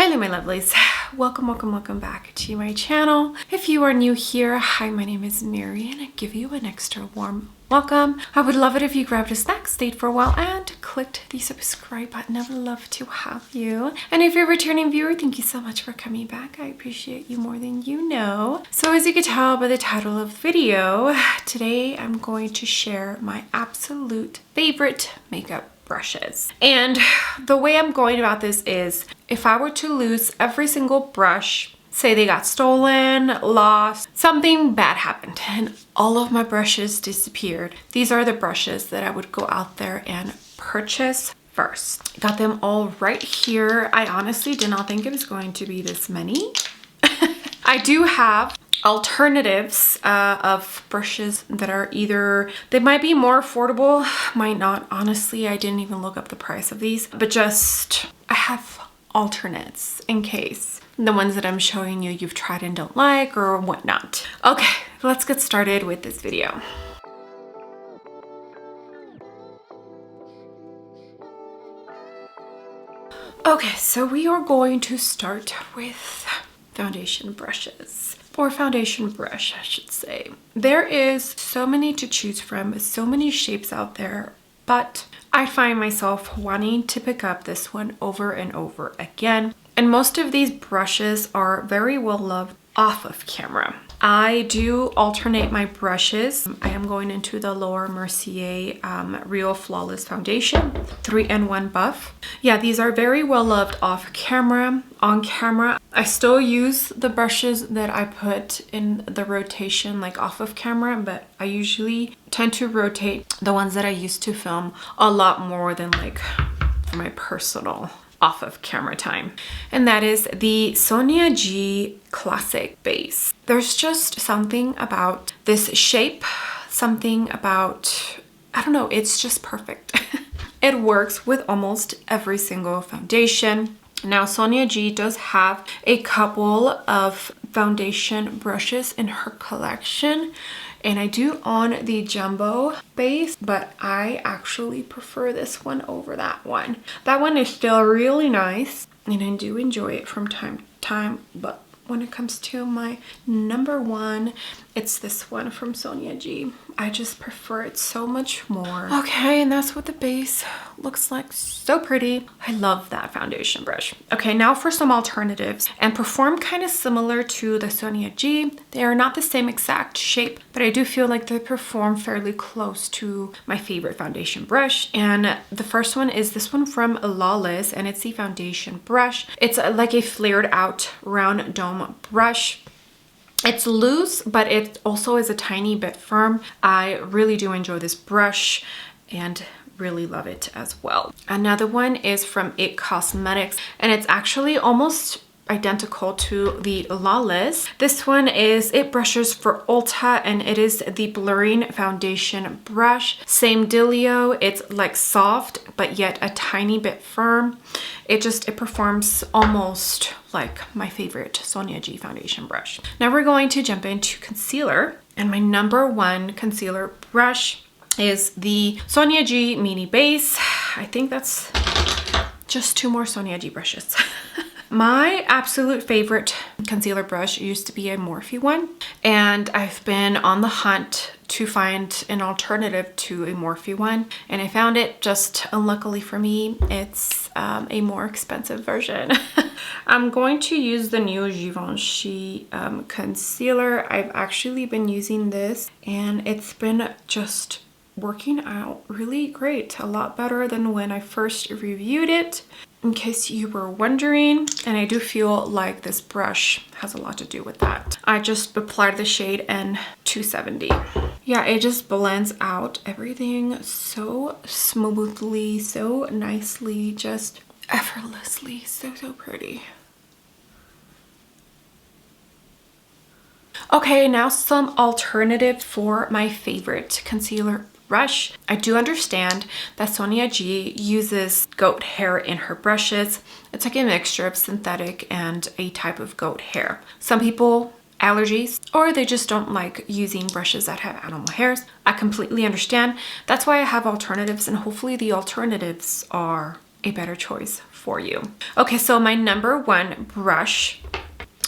Hello my lovelies, welcome back to my channel. If you are new here, hi, my name is Mary and I give you an extra warm welcome. I would love it if you grabbed a snack, stayed for a while and clicked the subscribe button. I would love to have you. And if you're a returning viewer, thank you so much for coming back. I appreciate you more than you know. So as you can tell by the title of the video, today I'm going to share my absolute favorite makeup brushes. And the way I'm going about this is, if I were to lose every single brush, say they got stolen, lost, something bad happened and all of my brushes disappeared, these are the brushes that I would go out there and purchase first. Got them all right here. I honestly did not think it was going to be this many. I do have alternatives of brushes that are either, they might be more affordable, might not. Honestly, I didn't even look up the price of these, but just I have alternates in case the ones that I'm showing you you've tried and don't like or whatnot. Okay, let's get started with this video. Okay, so we are going to start with foundation brushes. Or foundation brush, I should say. There is so many to choose from, so many shapes out there, but I find myself wanting to pick up this one over and over again. And most of these brushes are very well loved off of camera. I do alternate my brushes. I am going into the Laura Mercier Real Flawless Foundation 3-in-1 buff. Yeah, these are very well loved off camera. On camera, I still use the brushes that I put in the rotation like off of camera, but I usually tend to rotate the ones that I used to film a lot more than like for my personal off of camera time. And that is the Sonia G Classic Base. There's just something about this shape, something about, I don't know, it's just perfect. It works with almost every single foundation. Now Sonia G does have a couple of foundation brushes in her collection, and I do own the jumbo base, but I actually prefer this one over that one. That one is still really nice and I do enjoy it from time to time, but when it comes to my number one, it's this one from Sonia G. I just prefer it so much more. Okay, and that's what the base looks like. So pretty. I love that foundation brush. Okay, now for some alternatives and perform kind of similar to the Sonia G. They are not the same exact shape, but I do feel like they perform fairly close to my favorite foundation brush. And the first one is this one from Lovelies, and it's the foundation brush. It's like a flared out round dome brush. It's loose, but it also is a tiny bit firm. I really do enjoy this brush and really love it as well. Another one is from It Cosmetics, and it's actually almost identical to the Lawless. This one is It Brushes for Ulta, and it is the blurring foundation brush. Same dealio. It's like soft but yet a tiny bit firm. It performs almost like my favorite Sonia G foundation brush. Now we're going to jump into concealer, and my number one concealer brush is the Sonia G Mini Base. I think that's just two more Sonia G brushes. My absolute favorite concealer brush used to be a Morphe one, and I've been on the hunt to find an alternative to a Morphe one, and I found it. Just unluckily for me, it's a more expensive version. I'm going to use the new Givenchy concealer. I've actually been using this and it's been just working out really great, a lot better than when I first reviewed it, in case you were wondering. And I do feel like this brush has a lot to do with that. I just applied the shade N270. Yeah, it just blends out everything so smoothly, so nicely, just effortlessly. So pretty. Okay, now some alternative for my favorite concealer brush. I do understand that Sonia G uses goat hair in her brushes. It's like a mixture of synthetic and a type of goat hair. Some people allergies, or they just don't like using brushes that have animal hairs. I completely understand. That's why I have alternatives, and hopefully the alternatives are a better choice for you. Okay, so my number one brush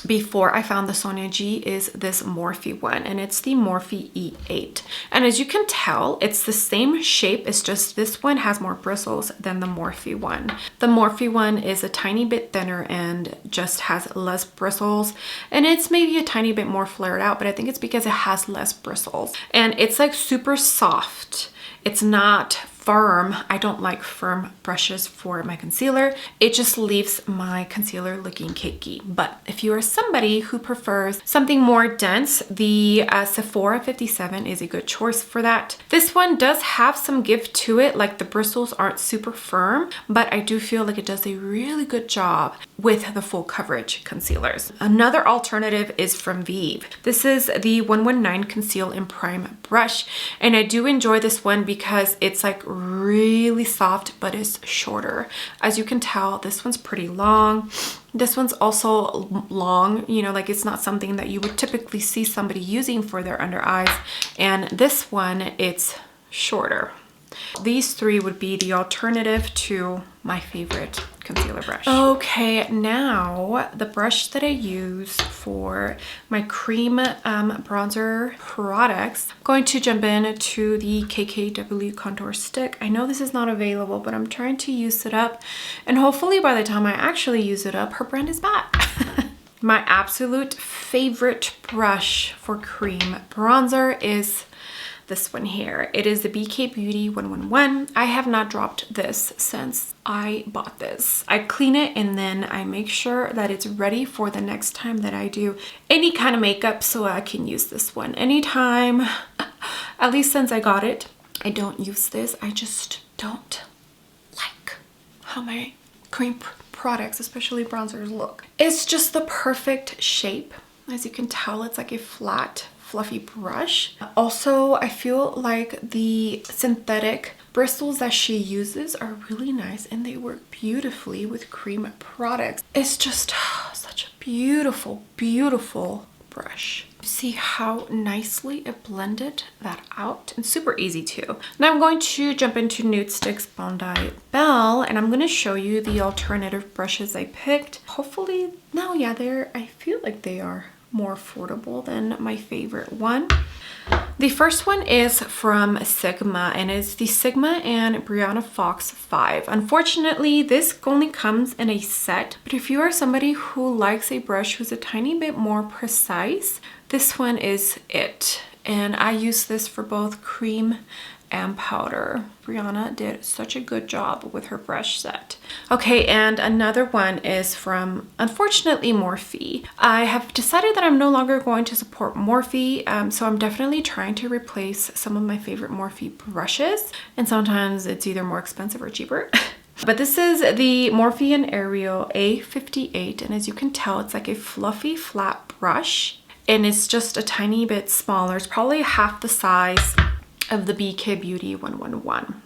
before I found the Sonia G is this Morphe one, and it's the Morphe E8. And as you can tell, it's the same shape, it's just this one has more bristles than the Morphe one. The Morphe one is a tiny bit thinner and just has less bristles, and it's maybe a tiny bit more flared out, but I think it's because it has less bristles. And it's like super soft. It's not firm. I don't like firm brushes for my concealer. It just leaves my concealer looking cakey. But if you are somebody who prefers something more dense, the Sephora 57 is a good choice for that. This one does have some give to it, like the bristles aren't super firm, but I do feel like it does a really good job with the full coverage concealers. Another alternative is from Vive. This is the 119 Conceal and Prime brush, and I do enjoy this one because it's like really soft, but it's shorter. As you can tell, this one's pretty long. This one's also long, you know, like it's not something that you would typically see somebody using for their under eyes. And this one, it's shorter. These three would be the alternative to my favorite concealer brush. Okay, now the brush that I use for my cream bronzer products, I'm going to jump in to the KKW contour stick. I know this is not available, but I'm trying to use it up, and hopefully by the time I actually use it up, her brand is back. My absolute favorite brush for cream bronzer is this one here. It is the BK Beauty 111. I have not dropped this since I bought this. I clean it and then I make sure that it's ready for the next time that I do any kind of makeup, so I can use this one anytime. At least since I got it, I don't use this. I just don't like how my cream products, especially bronzers, look. It's just the perfect shape. As you can tell, it's like a flat, fluffy brush. Also, I feel like the synthetic bristles that she uses are really nice and they work beautifully with cream products. It's just such a beautiful, beautiful brush. See how nicely it blended that out, and super easy too. Now I'm going to jump into Nude Sticks Bondi Bell, and I'm going to show you the alternative brushes I picked. Hopefully, no, yeah, I feel like they are more affordable than my favorite one. The first one is from Sigma, and it's the Sigma and Brianna Fox 5. Unfortunately, this only comes in a set, but if you are somebody who likes a brush who's a tiny bit more precise, this one is it. And I use this for both cream and powder. Brianna did such a good job with her brush set. Okay, and another one is from, unfortunately, Morphe. I have decided that I'm no longer going to support Morphe, so I'm definitely trying to replace some of my favorite Morphe brushes, and sometimes it's either more expensive or cheaper. But this is the Morphe and Ariel A58, and as you can tell, it's like a fluffy flat brush, and it's just a tiny bit smaller. It's probably half the size of the BK Beauty 111.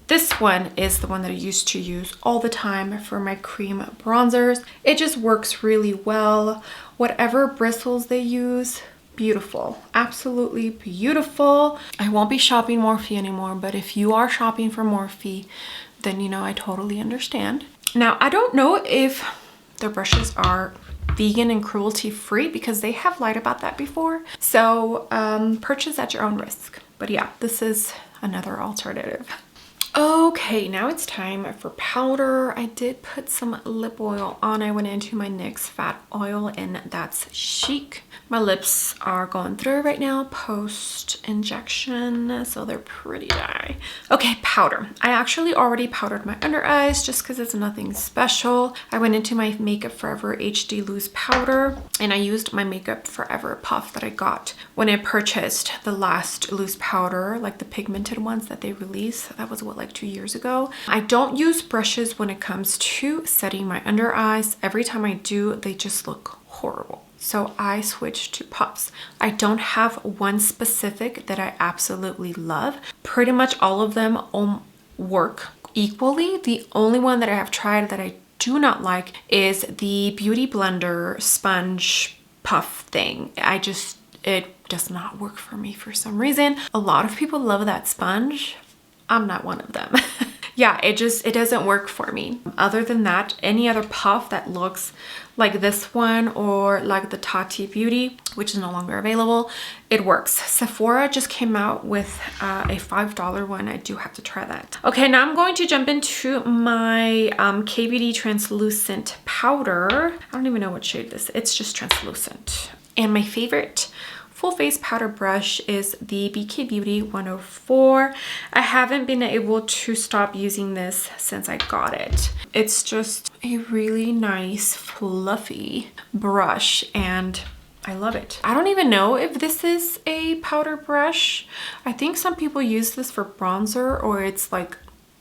This one is the one that I used to use all the time for my cream bronzers. It just works really well. Whatever bristles they use, beautiful, absolutely beautiful. I won't be shopping Morphe anymore, but if you are shopping for Morphe, then you know I totally understand. Now, I don't know if their brushes are vegan and cruelty free, because they have lied about that before. So purchase at your own risk. But yeah, this is another alternative. Okay, now it's time for powder. I did put some lip oil on. I went into my NYX Fat Oil, and that's Chic. My lips are going through right now post injection, so they're pretty dry. Okay, powder. I actually already powdered my under eyes just because it's nothing special. I went into my Makeup Forever HD Loose Powder, and I used my Makeup Forever puff that I got when I purchased the last loose powder, like the pigmented ones that they released. That was what, like 2 years ago. I don't use brushes when it comes to setting my under eyes. Every time I do, they just look horrible. So I switched to puffs. I don't have one specific that I absolutely love. Pretty much all of them work equally. The only one that I have tried that I do not like is the Beauty Blender sponge puff thing. It does not work for me for some reason. A lot of people love that sponge. I'm not one of them. yeah, it doesn't work for me. Other than that, any other puff that looks like this one or like the Tati Beauty, which is no longer available, it works. Sephora just came out with a $5 one. I do have to try that. Okay, now I'm going to jump into my KVD translucent powder. I don't even know what shade this is. It's just translucent. And my favorite full face powder brush is the BK Beauty 104. I haven't been able to stop using this since I got it. It's just a really nice fluffy brush and I love it. I don't even know if this is a powder brush. I think some people use this for bronzer, or it's like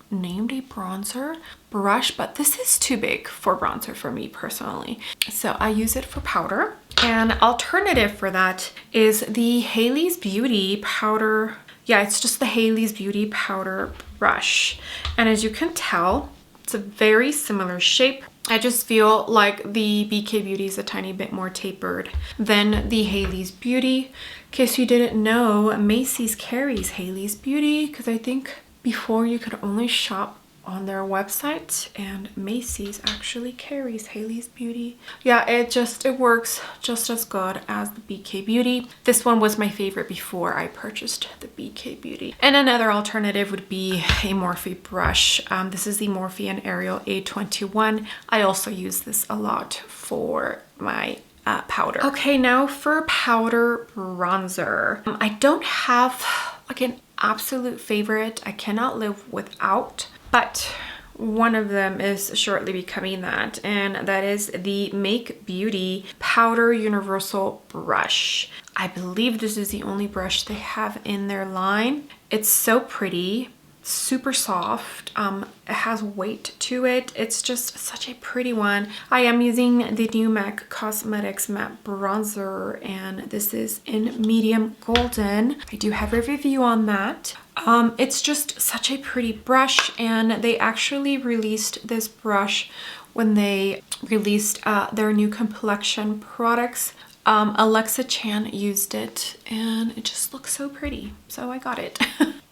named a bronzer brush, but this is too big for bronzer for me personally. So I use it for powder. An alternative for that is the Hailey's Beauty powder. Yeah, it's just the Hailey's Beauty powder brush. And as you can tell, it's a very similar shape. I just feel like the BK Beauty is a tiny bit more tapered than the Hailey's Beauty. In case you didn't know, Macy's carries Hailey's Beauty because I think before you could only shop on their website, and Macy's actually carries Hailey's Beauty. Yeah, it works just as good as the BK Beauty. This one was my favorite before I purchased the BK Beauty. And another alternative would be a Morphe brush. This is the Morphe and Ariel A21. I also use this a lot for my powder. Okay, now for powder bronzer. I don't have like an absolute favorite I cannot live without, but one of them is shortly becoming that, and that is the Make Beauty Powder Universal Brush. I believe this is the only brush they have in their line. It's so pretty, super soft. It has weight to it. It's just such a pretty one. I am using the new MAC Cosmetics matte bronzer, and this is in medium golden. I do have a review on that. It's just such a pretty brush, and they actually released this brush when they released their new complexion products. Alexa Chan used it and it just looks so pretty, so I got it.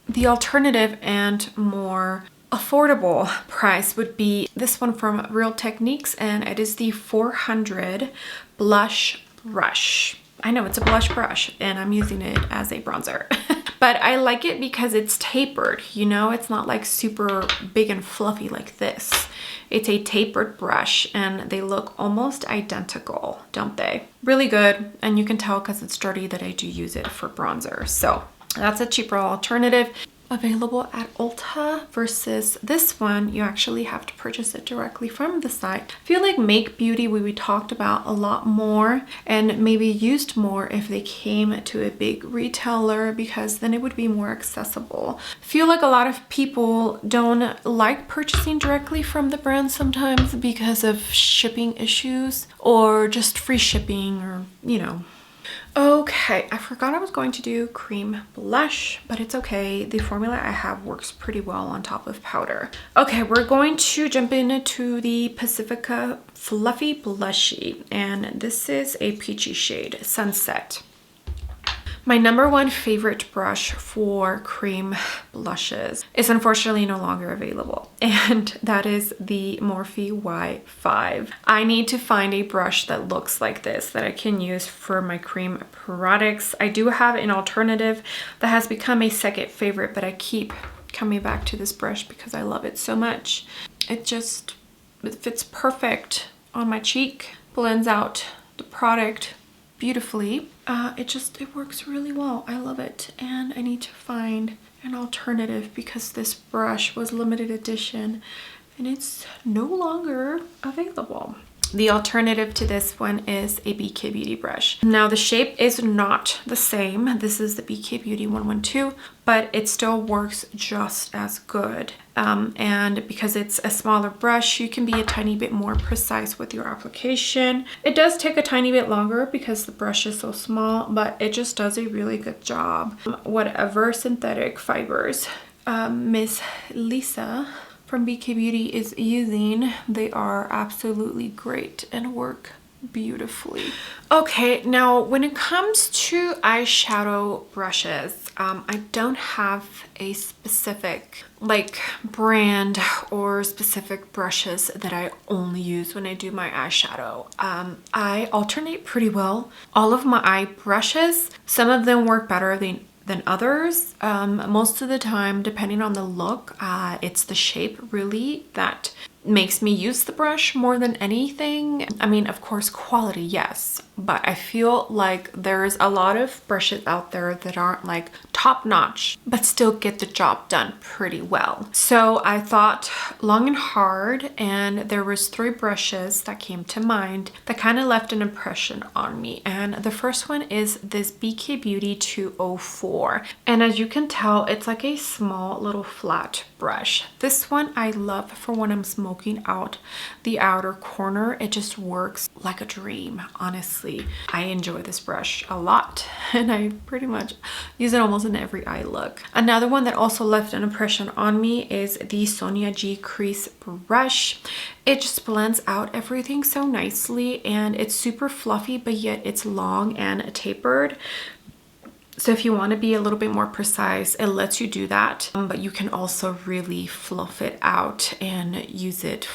The alternative and more affordable price would be this one from Real Techniques, and it is the 400 Blush Brush. I know it's a blush brush and I'm using it as a bronzer. But I like it because it's tapered, you know? It's not like super big and fluffy like this. It's a tapered brush and they look almost identical, don't they? Really good, and you can tell because it's dirty that I do use it for bronzer. So that's a cheaper alternative available at Ulta, versus this one you actually have to purchase it directly from the site. I feel like Make Beauty we talked about a lot more and maybe used more if they came to a big retailer, because then it would be more accessible. I feel like a lot of people don't like purchasing directly from the brand sometimes because of shipping issues or just free shipping, or you know. Okay, I forgot I was going to do cream blush, but it's okay. The formula I have works pretty well on top of powder. Okay, we're going to jump into the Pacifica Fluffy Blushy, and this is a peachy shade, Sunset. My number one favorite brush for cream blushes is unfortunately no longer available, and that is the Morphe Y5. I need to find a brush that looks like this that I can use for my cream products. I do have an alternative that has become a second favorite, but I keep coming back to this brush because I love it so much. It fits perfect on my cheek, blends out the product beautifully. It works really well. I love it, and I need to find an alternative because this brush was limited edition and it's no longer available. The alternative to this one is a BK Beauty brush. Now the shape is not the same. This is the BK Beauty 112, but it still works just as good. And because it's a smaller brush, you can be a tiny bit more precise with your application. It does take a tiny bit longer because the brush is so small, but it just does a really good job. Whatever synthetic fibers Miss Lisa from BK Beauty is using, they are absolutely great and work beautifully. Okay, now when it comes to eyeshadow brushes, I don't have a specific like brand or specific brushes that I only use when I do my eyeshadow. I alternate pretty well. All of my eye brushes, some of them work better than others. Most of the time, depending on the look, it's the shape really that makes me use the brush more than anything. I mean, of course, quality, yes, but I feel like there's a lot of brushes out there that aren't like top notch, but still get the job done pretty well. So I thought long and hard, and there was 3 brushes that came to mind that kind of left an impression on me. And the first one is this BK Beauty 204. And as you can tell, it's like a small little flat brush. This one I love for when I'm smoking out the outer corner. It just works like a dream, honestly. I enjoy this brush a lot, and I pretty much use it almost in every eye look. Another one that also left an impression on me is the Sonia G crease brush. It just blends out everything so nicely, and it's super fluffy, but yet it's long and tapered. So if you want to be a little bit more precise, it lets you do that, but you can also really fluff it out and use it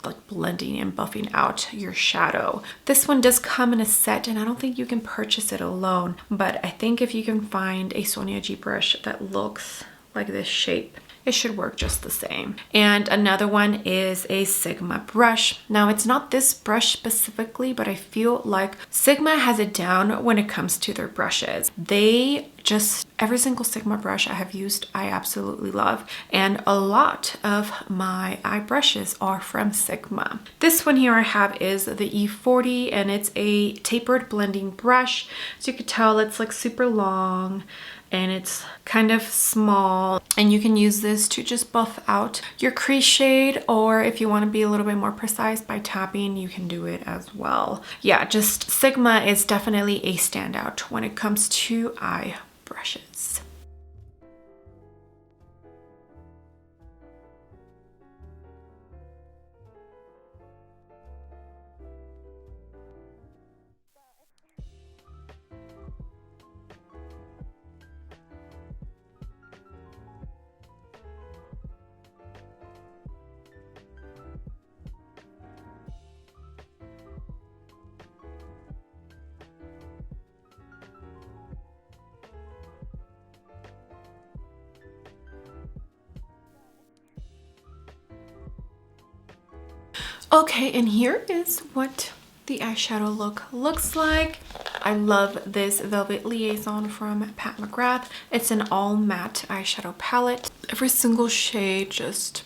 like blending and buffing out your shadow. This one does come in a set, and I don't think you can purchase it alone, but I think if you can find a Sonia G brush that looks like this shape, it should work just the same. And another one is a Sigma brush. Now, it's not this brush specifically, but I feel like Sigma has it down when it comes to their brushes. They just, every single Sigma brush I have used, I absolutely love. And a lot of my eye brushes are from Sigma. This one here I have is the E40, and it's a tapered blending brush. So you could tell it's like super long, and it's kind of small, and you can use this to just buff out your crease shade, or if you want to be a little bit more precise by tapping, you can do it as well. Yeah, just Sigma is definitely a standout when it comes to eye brushes. Okay, and here is what the eyeshadow look looks like. I love this Velvet Liaison from McGrath. It's an all matte eyeshadow palette. Every single shade just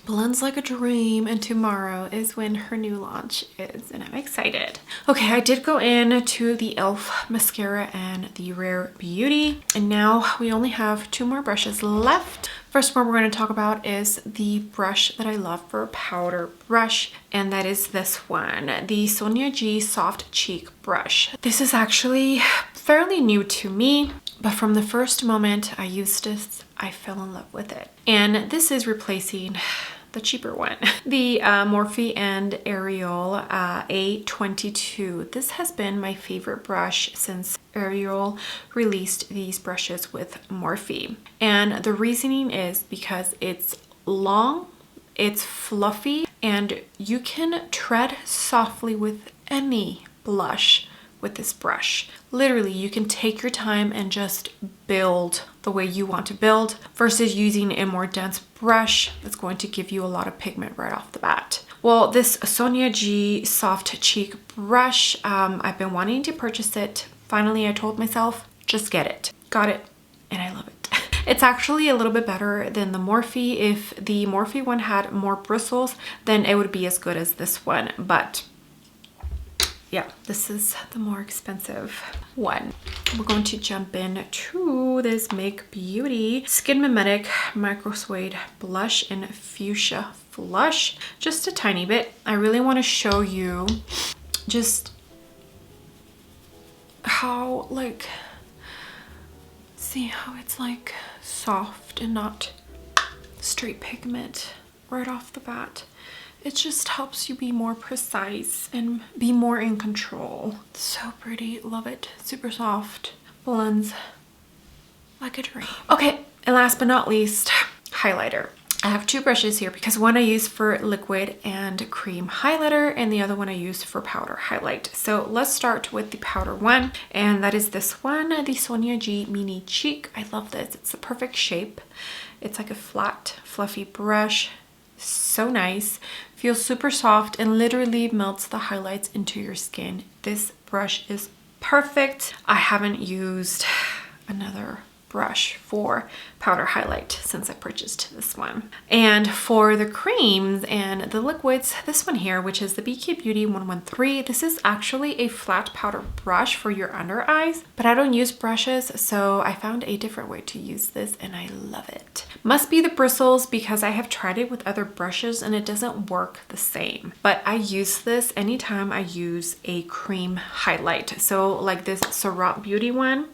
blends like a dream, and tomorrow is when her new launch is, and I'm excited. Okay, I did go in to the e.l.f. mascara and the Rare Beauty, and now we only have 2 more brushes left. First one we're going to talk about is the brush that I love for a powder brush, and that is this one, the Sonia G Soft Cheek Brush. This is actually fairly new to me, but from the first moment I used this, I fell in love with it. And this is replacing the cheaper one, the Morphe and Ariel A22. This has been my favorite brush since Ariel released these brushes with Morphe. And the reasoning is because it's long, it's fluffy, and you can tread softly with any blush with this brush. Literally, you can take your time and just build the way you want to build versus using a more dense brush that's going to give you a lot of pigment right off the bat. Well, this Sonia G Soft Cheek brush, I've been wanting to purchase it. Finally, I told myself, just get it. Got it, and I love it. It's actually a little bit better than the Morphe. If the Morphe one had more bristles, then it would be as good as this one, but yeah, this is the more expensive one. We're going to jump in to this Make Beauty Skin Mimetic Micro Suede Blush in Fuchsia Flush. Just a tiny bit. I really want to show you just how, like, see how it's like soft and not straight pigment right off the bat. It just helps you be more precise and be more in control. So pretty, love it. Super soft, blends like a dream. Okay, and last but not least, highlighter. I have two brushes here because one I use for liquid and cream highlighter and the other one I use for powder highlight. So let's start with the powder one, and that is this one, the Sonia G Mini Cheek. I love this. It's the perfect shape. It's like a flat, fluffy brush. So nice. Feels super soft and literally melts the highlights into your skin. This brush is perfect. I haven't used another brush for powder highlight since I purchased this one. And for the creams and the liquids, this one here, which is the BK Beauty 113, this is actually a flat powder brush for your under eyes, but I don't use brushes, so I found a different way to use this and I love it. Must be the bristles because I have tried it with other brushes and it doesn't work the same, but I use this anytime I use a cream highlight. So like this Surratt Beauty one,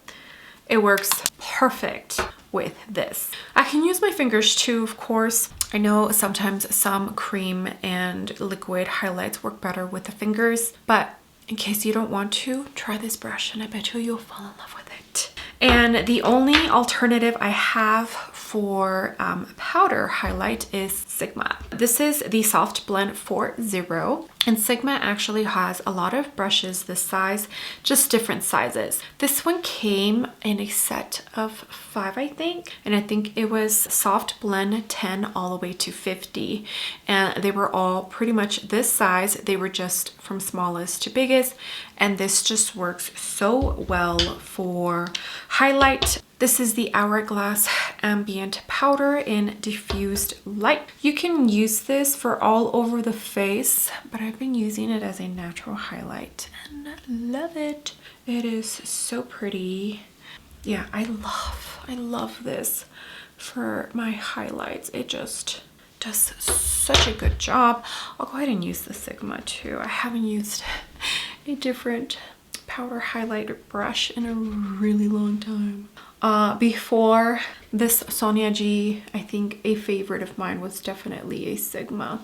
it works perfect with this. I can use my fingers too, of course. I know sometimes some cream and liquid highlights work better with the fingers, but in case you don't want to, try this brush and I bet you'll fall in love with it. And the only alternative I have for powder highlight is Sigma. This is the Soft Blend 4.0, and Sigma actually has a lot of brushes this size, just different sizes. This one came in a set of 5, I think, and I think it was Soft Blend 10 all the way to 50, and they were all pretty much this size. They were just from smallest to biggest, and this just works so well for highlight. This is the Hourglass Ambient Powder in Diffused Light. You can use this for all over the face, but I've been using it as a natural highlight and love it. It is so pretty. Yeah, I love this for my highlights. It just does such a good job. I'll go ahead and use the Sigma too. I haven't used a different powder highlighter brush in a really long time. Before this Sonia G, I think a favorite of mine was definitely a Sigma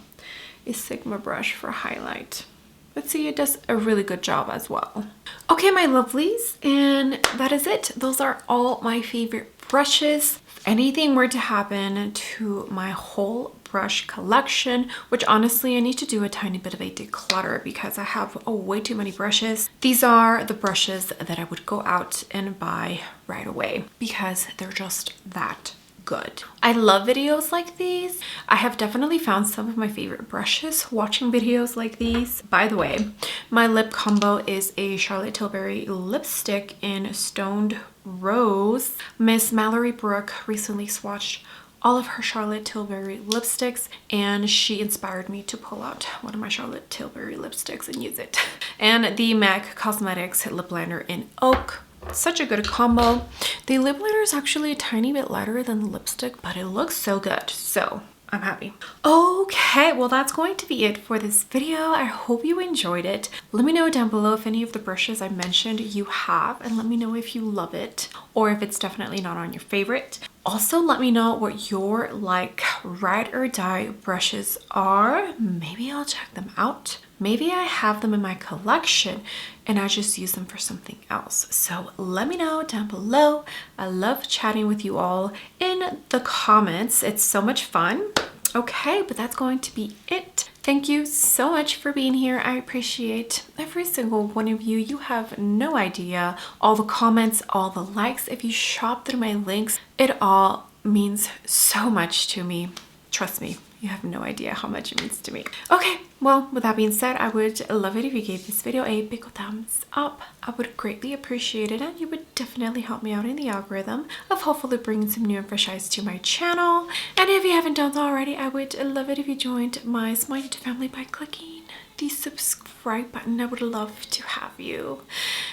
brush for highlight. But see, it does a really good job as well. Okay, my lovelies, and that is it. Those are all my favorite brushes. If anything were to happen to my whole brush collection, which honestly I need to do a tiny bit of a declutter because I have way too many brushes. These are the brushes that I would go out and buy right away because they're just that good. I love videos like these. I have definitely found some of my favorite brushes watching videos like these. By the way, my lip combo is a Charlotte Tilbury lipstick in Stoned Rose. Miss Mallory Brooke recently swatched all of her Charlotte Tilbury lipsticks and she inspired me to pull out one of my Charlotte Tilbury lipsticks and use it. And the MAC Cosmetics lip liner in Oak. Such a good combo. The lip liner is actually a tiny bit lighter than the lipstick, but it looks so good. So I'm happy. Okay, well that's going to be it for this video. I hope you enjoyed it. Let me know down below if any of the brushes I mentioned you have, and let me know if you love it or if it's definitely not on your favorite. Also, let me know what your like ride or die brushes are. Maybe I'll check them out. Maybe I have them in my collection and I just use them for something else. So let me know down below. I love chatting with you all in the comments. It's so much fun. Okay, but that's going to be it. Thank you so much for being here. I appreciate every single one of you. You have no idea. All the comments, all the likes. If you shop through my links, it all means so much to me. Trust me, you have no idea how much it means to me. Okay, well, with that being said, I would love it if you gave this video a big thumbs up. I would greatly appreciate it, and you would definitely help me out in the algorithm of hopefully bringing some new and fresh eyes to my channel. And if you haven't done so already, I would love it if you joined my small YouTube family by clicking the subscribe button. I would love to have you.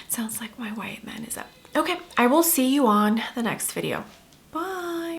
Sounds like my white man is up. Okay, I will see you on the next video. Bye.